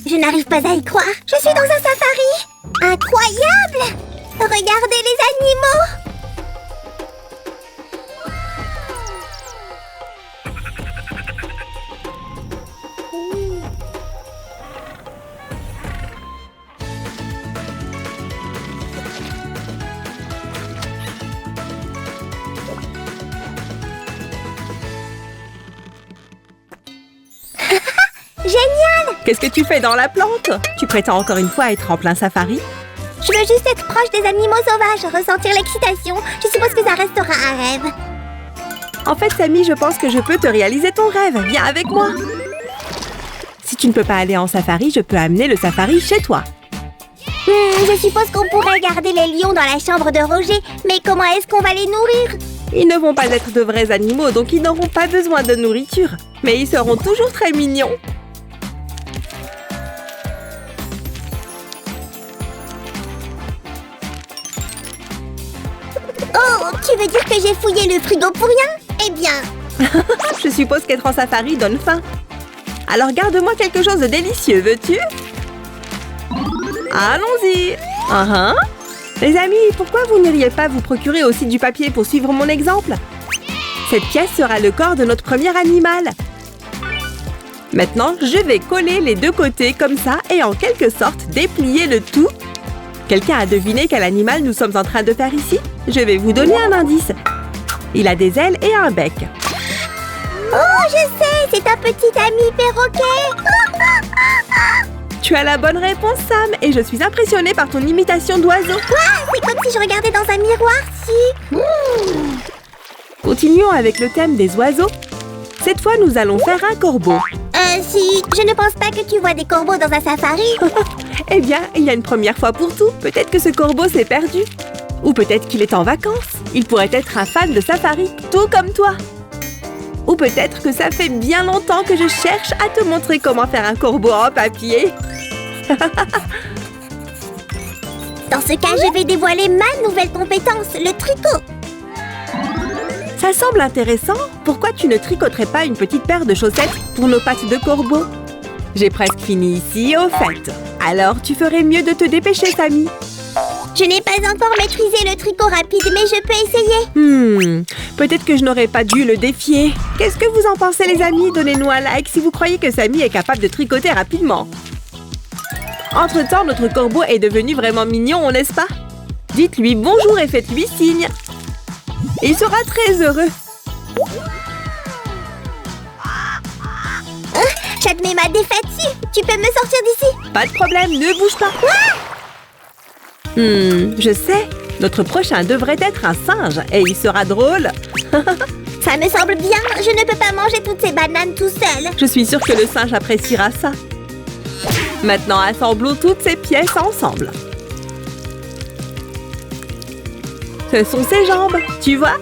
Je n'arrive pas à y croire. Je suis dans un safari. Incroyable! Regardez les animaux! Génial! Qu'est-ce que tu fais dans la plante? Tu prétends encore une fois être en plein safari? Je veux juste être proche des animaux sauvages, ressentir l'excitation. Je suppose que ça restera un rêve. En fait, Sammy, je pense que je peux te réaliser ton rêve. Viens avec moi. Si tu ne peux pas aller en safari, je peux amener le safari chez toi. Je suppose qu'on pourrait garder les lions dans la chambre de Roger, mais comment est-ce qu'on va les nourrir? Ils ne vont pas être de vrais animaux, donc ils n'auront pas besoin de nourriture. Mais ils seront toujours très mignons. Oh, tu veux dire que j'ai fouillé le frigo pour rien? Eh bien... Je suppose qu'être en safari donne faim. Alors garde-moi quelque chose de délicieux, veux-tu? Allons-y. Les amis, pourquoi vous n'iriez pas vous procurer aussi du papier pour suivre mon exemple? Cette pièce sera le corps de notre premier animal. Maintenant, je vais coller les deux côtés comme ça et en quelque sorte déplier le tout. Quelqu'un a deviné quel animal nous sommes en train de faire ici? Je vais vous donner un indice. Il a des ailes et un bec. Oh, je sais, c'est un petit ami perroquet. Tu as la bonne réponse, Sam, et je suis impressionnée par ton imitation d'oiseau. Quoi? C'est comme si je regardais dans un miroir, si. Continuons avec le thème des oiseaux. Cette fois, nous allons faire un corbeau. Si, je ne pense pas que tu vois des corbeaux dans un safari. Eh bien, il y a une première fois pour tout. Peut-être que ce corbeau s'est perdu. Ou peut-être qu'il est en vacances. Il pourrait être un fan de safari, tout comme toi. Ou peut-être que ça fait bien longtemps que je cherche à te montrer comment faire un corbeau en papier. Dans ce cas, je vais dévoiler ma nouvelle compétence, le tricot. Ça semble intéressant. Pourquoi tu ne tricoterais pas une petite paire de chaussettes pour nos pattes de corbeau? J'ai presque fini ici, au fait. Alors, tu ferais mieux de te dépêcher, Sammy. Je n'ai pas encore maîtrisé le tricot rapide, mais je peux essayer. Peut-être que je n'aurais pas dû le défier. Qu'est-ce que vous en pensez, les amis? Donnez-nous un like si vous croyez que Sammy est capable de tricoter rapidement. Entre-temps, notre corbeau est devenu vraiment mignon, n'est-ce pas? Dites-lui bonjour et faites-lui signe. Il sera très heureux. J'admets ma défaite. Tu peux me sortir d'ici? Pas de problème, ne bouge pas. Je sais. Notre prochain devrait être un singe et il sera drôle. Ça me semble bien. Je ne peux pas manger toutes ces bananes tout seul. Je suis sûre que le singe appréciera ça. Maintenant, assemblons toutes ces pièces ensemble. Ce sont ses jambes, tu vois?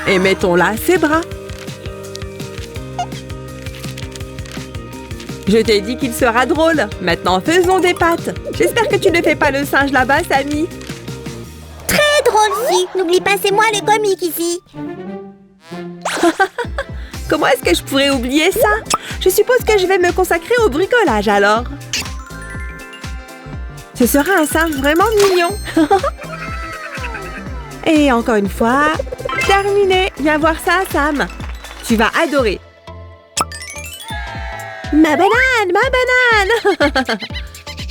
Et mettons là ses bras. Je t'ai dit qu'il sera drôle. Maintenant, faisons des pattes. J'espère que tu ne fais pas le singe là-bas, Sammy. Très drôle, si. N'oublie pas, c'est moi le comique ici. Comment est-ce que je pourrais oublier ça? Je suppose que je vais me consacrer au bricolage, alors. Ce sera un singe vraiment mignon. Et encore une fois, terminé. Viens voir ça, Sam. Tu vas adorer. Ma banane, ma banane.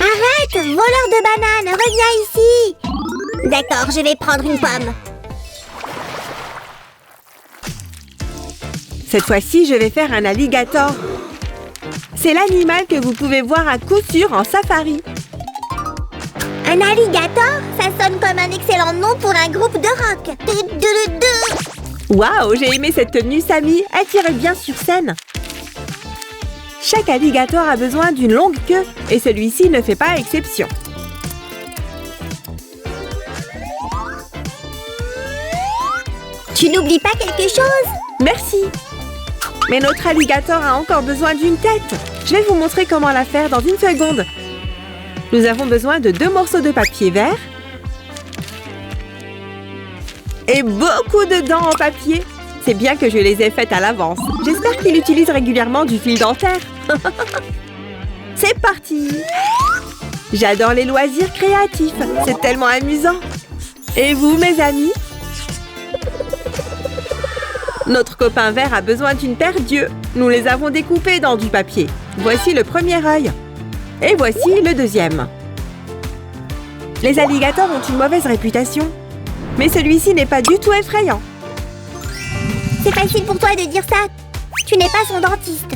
Arrête, voleur de bananes, reviens ici. D'accord, je vais prendre une pomme. Cette fois-ci, je vais faire un alligator. C'est l'animal que vous pouvez voir à coup sûr en safari. Un alligator? Ça sonne comme un excellent nom pour un groupe de rock. Waouh, j'ai aimé cette tenue, Sammy. Elle tire bien sur scène. Chaque alligator a besoin d'une longue queue et celui-ci ne fait pas exception. Tu n'oublies pas quelque chose? Merci. Mais notre alligator a encore besoin d'une tête. Je vais vous montrer comment la faire dans une seconde. Nous avons besoin de 2 morceaux de papier vert et beaucoup de dents en papier. C'est bien que je les ai faites à l'avance. J'espère qu'il utilise régulièrement du fil dentaire. C'est parti! J'adore les loisirs créatifs. C'est tellement amusant. Et vous, mes amis? Notre copain vert a besoin d'une paire d'yeux. Nous les avons découpés dans du papier. Voici le premier œil. Et voici le deuxième. Les alligators ont une mauvaise réputation. Mais celui-ci n'est pas du tout effrayant. C'est facile pour toi de dire ça. Tu n'es pas son dentiste.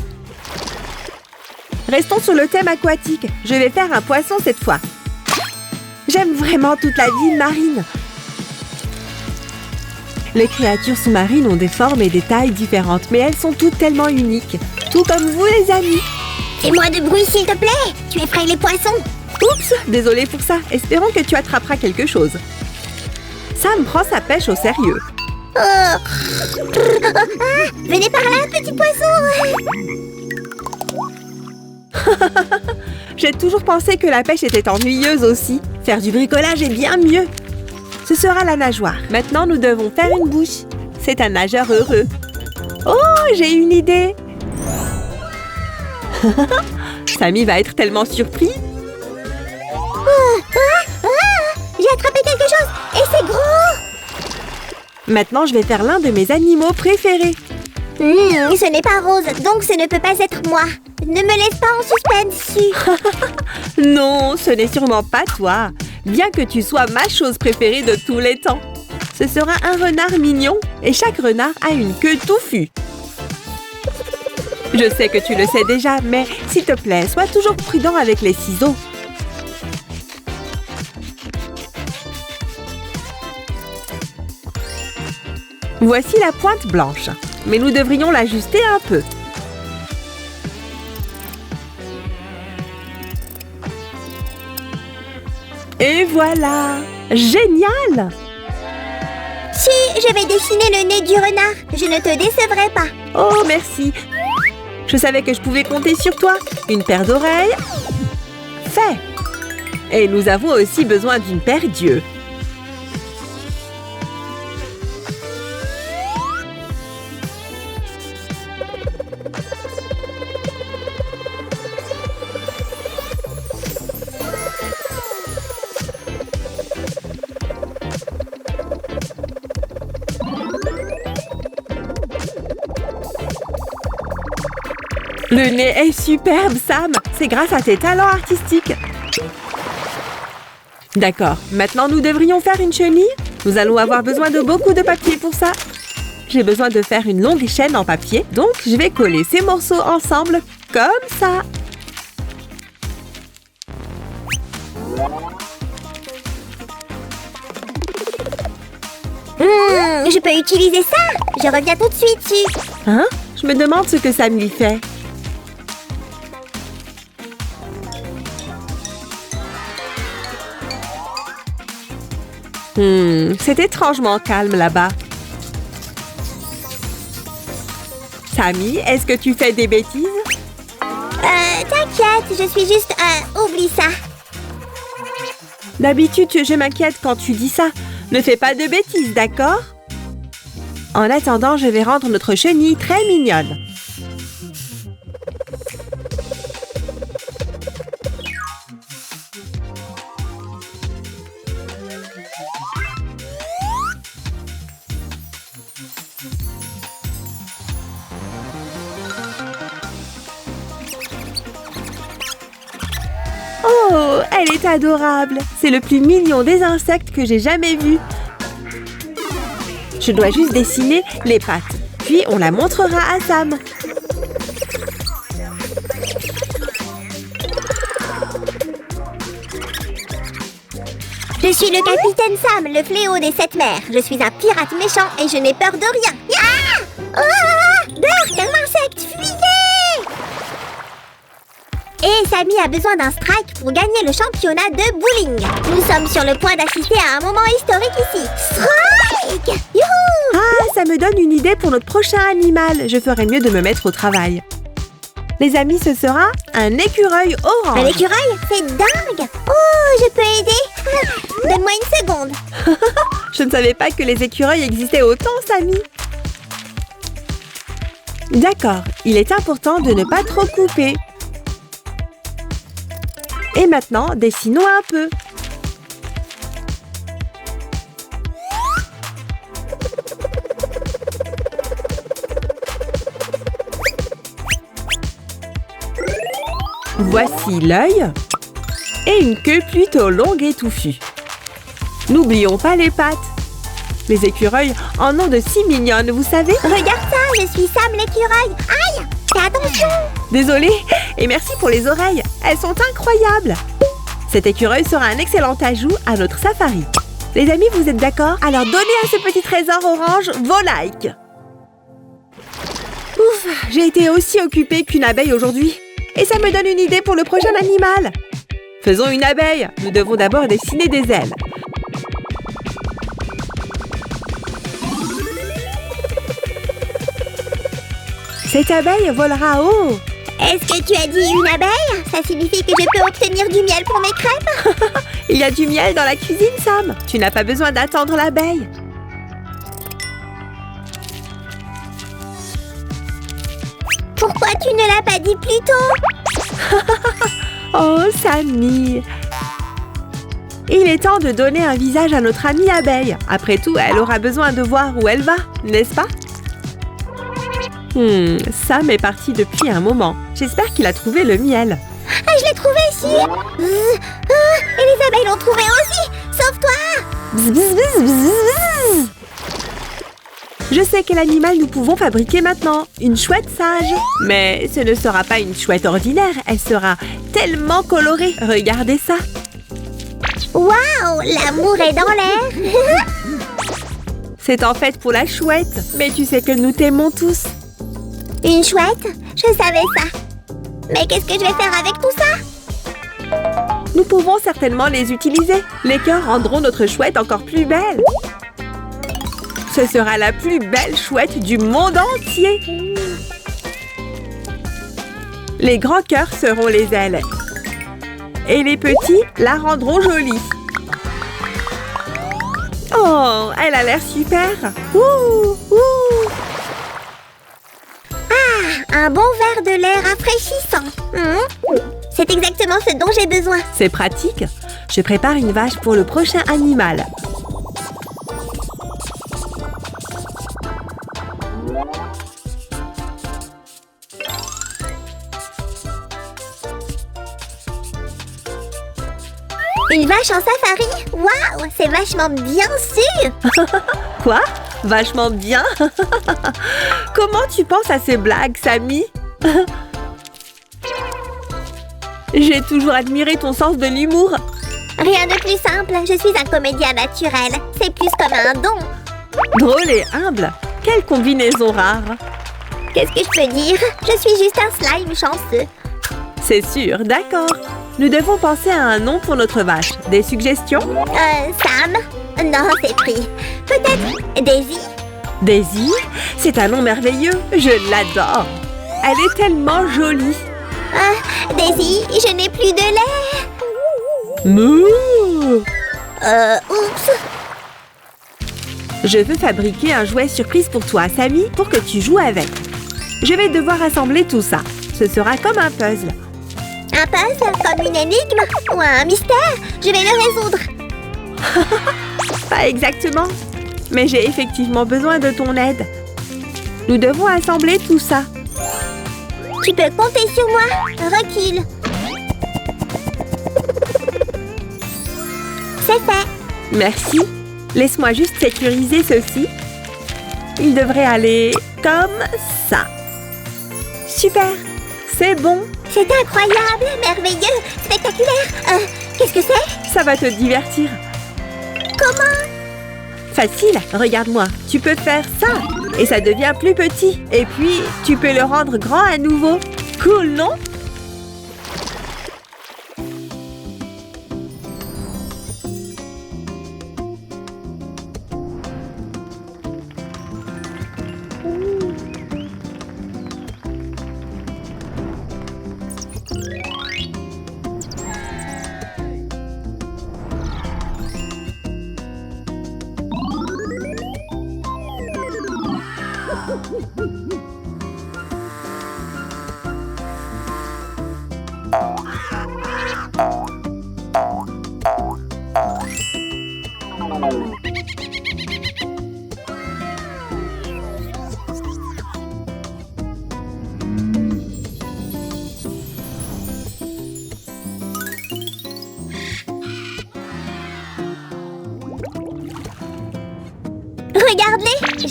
Restons sur le thème aquatique. Je vais faire un poisson cette fois. J'aime vraiment toute la vie marine. Les créatures sous-marines ont des formes et des tailles différentes, mais elles sont toutes tellement uniques. Tout comme vous, les amis. Fais-moi de bruit, s'il te plaît. Tu effraies les poissons. Oups, désolée pour ça. Espérons que tu attraperas quelque chose. Sam prend sa pêche au sérieux. Venez par là, petit poisson. J'ai toujours pensé que la pêche était ennuyeuse aussi. Faire du bricolage est bien mieux. Ce sera la nageoire. Maintenant, nous devons faire une bouche. C'est un nageur heureux. Oh, j'ai une idée. Sammy va être tellement surpris. J'ai attrapé quelque chose et c'est gros. Maintenant, je vais faire l'un de mes animaux préférés. Ce n'est pas Rose, donc ce ne peut pas être moi. Ne me laisse pas en suspense. Non, ce n'est sûrement pas toi. Bien que tu sois ma chose préférée de tous les temps. Ce sera un renard mignon et chaque renard a une queue touffue. Je sais que tu le sais déjà, mais s'il te plaît, sois toujours prudent avec les ciseaux. Voici la pointe blanche, mais nous devrions l'ajuster un peu. Et voilà! Génial! Si, je vais dessiner le nez du renard. Je ne te décevrai pas. Oh, merci! Je savais que je pouvais compter sur toi. Une paire d'oreilles. Fait! Et nous avons aussi besoin d'une paire d'yeux. Le nez est superbe, Sam. C'est grâce à tes talents artistiques. D'accord. Maintenant, nous devrions faire une chenille. Nous allons avoir besoin de beaucoup de papier pour ça. J'ai besoin de faire une longue chaîne en papier. Donc, je vais coller ces morceaux ensemble comme ça. Je peux utiliser ça. Je reviens tout de suite. Hein? Je me demande ce que Sam lui fait. C'est étrangement calme là-bas. Sammy, est-ce que tu fais des bêtises? T'inquiète, je suis juste... oublie ça. D'habitude, je m'inquiète quand tu dis ça. Ne fais pas de bêtises, d'accord? En attendant, je vais rendre notre chenille très mignonne. Oh, elle est adorable. C'est le plus mignon des insectes que j'ai jamais vu. Je dois juste dessiner les pattes. Puis on la montrera à Sam. Je suis le capitaine Sam, le fléau des 7 mers. Je suis un pirate méchant et je n'ai peur de rien. Burk, un insecte, fuyez! Et Sammy a besoin d'un strike pour gagner le championnat de bowling. Nous sommes sur le point d'assister à un moment historique ici. Strike! Youhou! Ah, ça me donne une idée pour notre prochain animal. Je ferais mieux de me mettre au travail. Les amis, ce sera un écureuil orange. Un écureuil? C'est dingue! Oh, je peux aider? Donne-moi une seconde. Je ne savais pas que les écureuils existaient autant, Sammy. D'accord, il est important de ne pas trop couper. Et maintenant, dessinons un peu. Voici l'œil et une queue plutôt longue et touffue. N'oublions pas les pattes. Les écureuils en ont de si mignonnes, vous savez? Regarde ça, je suis Sam l'écureuil. Aïe! Fais attention! Désolée, et merci pour les oreilles. Elles sont incroyables. Cet écureuil sera un excellent ajout à notre safari. Les amis, vous êtes d'accord? Alors donnez à ce petit trésor orange vos likes. Ouf, j'ai été aussi occupée qu'une abeille aujourd'hui. Et ça me donne une idée pour le prochain animal. Faisons une abeille. Nous devons d'abord dessiner des ailes. Cette abeille volera haut. Est-ce que tu as dit une abeille? Ça signifie que je peux obtenir du miel pour mes crêpes? Il y a du miel dans la cuisine, Sam. Tu n'as pas besoin d'attendre l'abeille. Pourquoi tu ne l'as pas dit plus tôt? Oh, Sammy! Il est temps de donner un visage à notre amie abeille. Après tout, elle aura besoin de voir où elle va, n'est-ce pas? Sam est parti depuis un moment. J'espère qu'il a trouvé le miel. Ah, je l'ai trouvé ici! Et les abeilles l'ont trouvé aussi! Sauve-toi! Bzz, bzz, bzz, bzz, bzz. Je sais quel animal nous pouvons fabriquer maintenant. Une chouette sage. Mais ce ne sera pas une chouette ordinaire. Elle sera tellement colorée. Regardez ça. Waouh! L'amour est dans l'air! C'est en fait pour la chouette. Mais tu sais que nous t'aimons tous. Une chouette? Je savais ça. Mais qu'est-ce que je vais faire avec tout ça? Nous pouvons certainement les utiliser. Les cœurs rendront notre chouette encore plus belle. Ce sera la plus belle chouette du monde entier. Les grands cœurs seront les ailes. Et les petits la rendront jolie. Oh, elle a l'air super. Ouh, ouh. Un bon verre de lait rafraîchissant. C'est exactement ce dont j'ai besoin. C'est pratique. Je prépare une vache pour le prochain animal. Une vache en safari? Waouh, c'est vachement bien sûr! Quoi? Vachement bien? Comment tu penses à ces blagues, Sammy? J'ai toujours admiré ton sens de l'humour. Rien de plus simple, je suis un comédien naturel. C'est plus comme un don. Drôle et humble. Quelle combinaison rare. Qu'est-ce que je peux dire? Je suis juste un slime chanceux. C'est sûr, d'accord. Nous devons penser à un nom pour notre vache. Des suggestions? Sam? Non, c'est pris. Peut-être Daisy? Daisy? C'est un nom merveilleux. Je l'adore. Elle est tellement jolie. Daisy, je n'ai plus de lait. Mouh! Oups. Je veux fabriquer un jouet surprise pour toi, Sammy, pour que tu joues avec. Je vais devoir assembler tout ça. Ce sera comme un puzzle. Un puzzle? Comme une énigme? Ou un mystère? Je vais le résoudre. Pas exactement. Mais j'ai effectivement besoin de ton aide. Nous devons assembler tout ça. Tu peux compter sur moi. Recule. C'est fait. Merci. Laisse-moi juste sécuriser ceci. Il devrait aller comme ça. Super. C'est bon. C'est incroyable, merveilleux, spectaculaire. Qu'est-ce que c'est? Ça va te divertir. Comment? Facile, regarde-moi. Tu peux faire ça et ça devient plus petit. Et puis, tu peux le rendre grand à nouveau. Cool, non?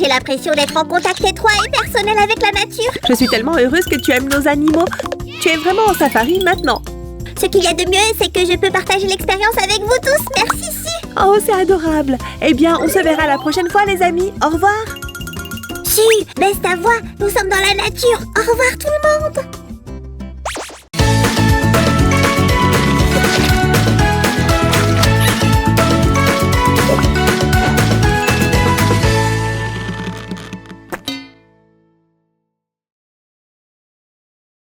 j'ai l'impression d'être en contact étroit et personnel avec la nature. Je suis tellement heureuse que tu aimes nos animaux. Tu es vraiment en safari maintenant. Ce qu'il y a de mieux, c'est que je peux partager l'expérience avec vous tous. Merci, si. Oh, c'est adorable. Eh bien, on se verra la prochaine fois, les amis. Au revoir. Chut, baisse ta voix. Nous sommes dans la nature. Au revoir tout le monde.